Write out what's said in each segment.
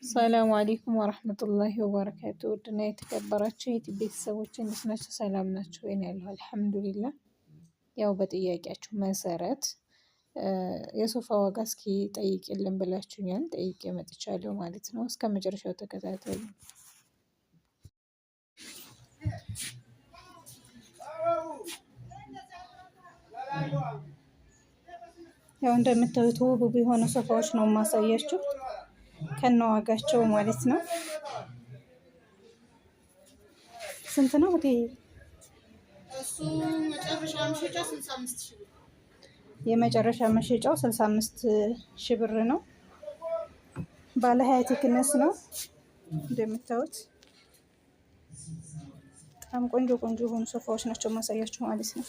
ሰላም አለይኩም ወራህመቱላሂ ወበረካቱ። ውድና የተከበራችሁ የዩቲዩብ ቤተሰቦች እንዴት ናችሁ? ሰላም ናችሁ ወይ? ያለው አልሐምዱሊላህ። ያው በጥያቄያችሁ መሰረት የሶፋ ዋጋ እስኪ ጠይቂልን ብላችሁኛል። ጠይቄ መጥቻለሁ ማለት ነው። እስከ መጨረሻው ተከታተሉ። ያው እንደምታዩት ውብ የሆኑ ሶፋዎች ነው የማሳያችሁ ከነዋጋቸው ማለት ነው። ስንት ነው እቴ? እሱ መጨረሻ መሸጫው 65 ሺህ ብር። የመጨረሻ መሸጫው 65 ሺህ ብር ነው። ባለ 20 ቴክነስ ነው እንደምታዩት። በጣም ቆንጆ ቆንጆ የሆኑ ሶፋዎች ናቸው ማሳያችሁ ማለት ነው።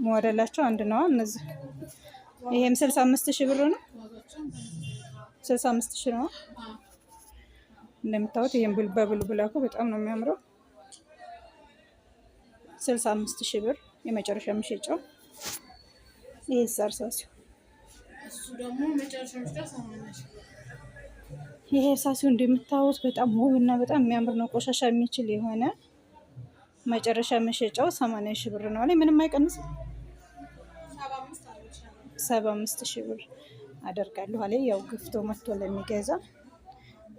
ሞዴላቸው አንድ ነው እነዚህ። ይሄም 65 ሺህ ብር ነው። 65 ሺህ ነው እንደምታዩት። ይሄም በብሉ ብላኩ በጣም ነው የሚያምረው። 65 ሺህ ብር የመጨረሻ መሸጫው። ይሄ ሳርሳሲው እሱ ደግሞ መጨረሻ መሸጫው 80 ሺህ ብር። ይሄ ሳርሳሲው እንደምታዩት በጣም ውብና በጣም የሚያምር ነው። ቆሻሻ የሚችል የሆነ መጨረሻ መሸጫው 80 ሺህ ብር ነው። ላይ ምንም አይቀንስም። 75 ሺህ ብር አደርጋለሁ አለ። ያው ግፍቶ መጥቶ ለሚገዛ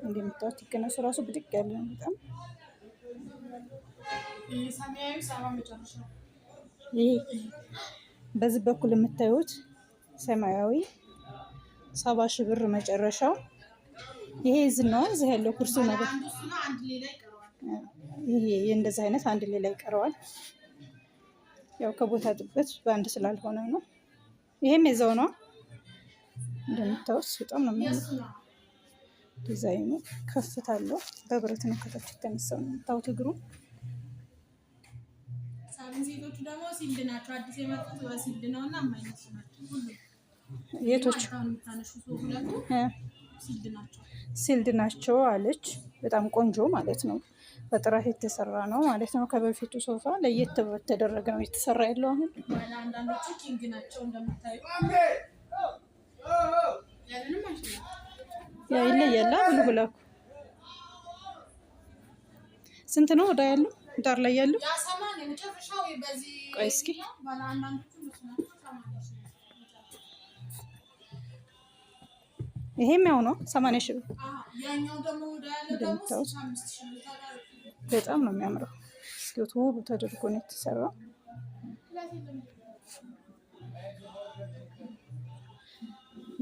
እንደምታዩት ይከነሱ ራሱ ብድግ ያለ ነው በጣም። ይሄ በዚህ በኩል የምታዩት ሰማያዊ 70 ሺህ ብር መጨረሻው። ይሄ ዝናዋ እዚህ ያለው ኩርሲ ነገር ይሄ እንደዚህ አይነት አንድ ሌላ ይቀረዋል። ያው ከቦታ ጥበት በአንድ ስላልሆነ ነው። ይሄም የዛው ነው እንደምታዩት በጣም ነው የሚያምረው። ዲዛይኑ ከፍታ አለው። በብረት ነው ከታች የተነሳው ነው የምታዩት እግሩ። ሳቢንዚቶቹ ደግሞ ሲልድ ናቸው። አዲስ የመጡት በሲልድ ነውና የማይነሱ ናቸው ሁሉ። የቶቹ ሲልድ ናቸው አለች። በጣም ቆንጆ ማለት ነው። በጥራት የተሰራ ነው ማለት ነው። ከበፊቱ ሶፋ ለየት ተደረገ ነው የተሰራ ያለው። አሁን አንዳንዶቹ ኪንግ ናቸው እንደምታዩ። ያ ይለያል። ብሉ ብላኩ ስንት ነው? ወዳ ያለው ዳር ላይ ያለው ቆይ እስኪ ይሄም ያው ነው 80 ሺህ ብር። ያኛው ደግሞ ወዳ ያለው ደግሞ 65 ሺህ ብር። በጣም ነው የሚያምረው። እስኪ ውብ ተደርጎ ነው የተሰራው።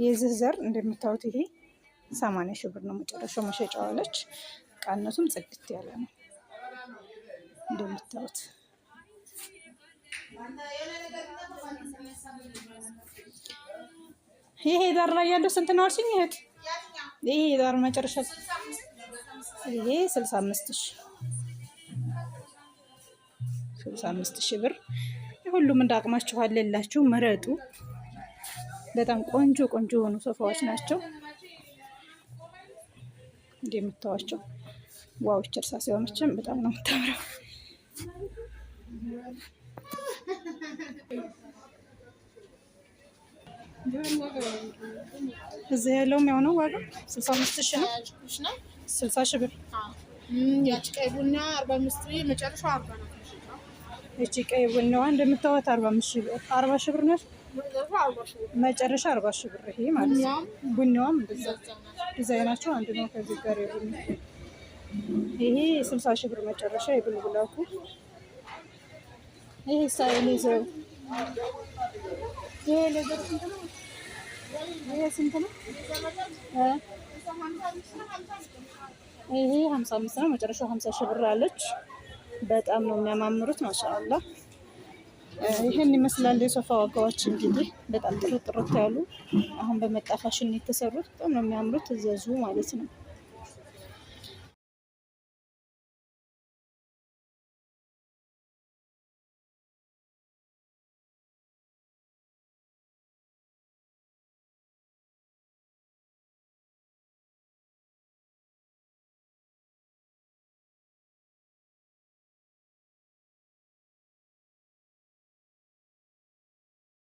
የዚህ ዘር እንደምታዩት ይሄ 80 ሺህ ብር ነው መጨረሻው መሸጫው አለች። ቃነቱም ጽድት ያለ ነው እንደምታዩት። ይሄ ዳር ላይ ያለው ስንት ነው አልሽኝ እህት? ይሄ ዳር መጨረሻ ይሄ 65 ሺህ ብር። ሁሉም እንዳቅማችሁ አለላችሁ ምረጡ። በጣም ቆንጆ ቆንጆ የሆኑ ሶፋዎች ናቸው እንደምታዋቸው። ዋው ቸርሳ ሲሆንችም በጣም ነው የምታምረው። እዚህ ያለውም ያው ነው ዋጋ 65 ሺህ ነው። 60 ሺህ ብር። ያቺ ቀይ ቡና 45 ብር መጨረሻው 40 ነው። እቺ ቀይ ቡናዋ እንደምታዩት 45 ሺህ ብር 40 ሺህ ብር ነው መጨረሻ 40 ሺህ ብር። ይሄ ማለት ነው። ቡናዋም እንደዛ ዲዛይናቸው አንድ ነው ከዚህ ጋር ይሁን። ይሄ 60 ሺህ ብር መጨረሻ የብልብላኩ። ይሄ ሳይሌዘር ይሄ ሌዘር ስንት ነው? ይሄ ስንት ነው? ይሄ 55 ነው መጨረሻው 50 ሺህ ብር አለች። በጣም ነው የሚያማምሩት ማሻአላህ። ይሄን ይመስላል የሶፋ ዋጋዎች እንግዲህ በጣም ጥርት ያሉ አሁን በመጣ ፋሽን የተሰሩት በጣም ነው የሚያምሩት። እዘዙ ማለት ነው።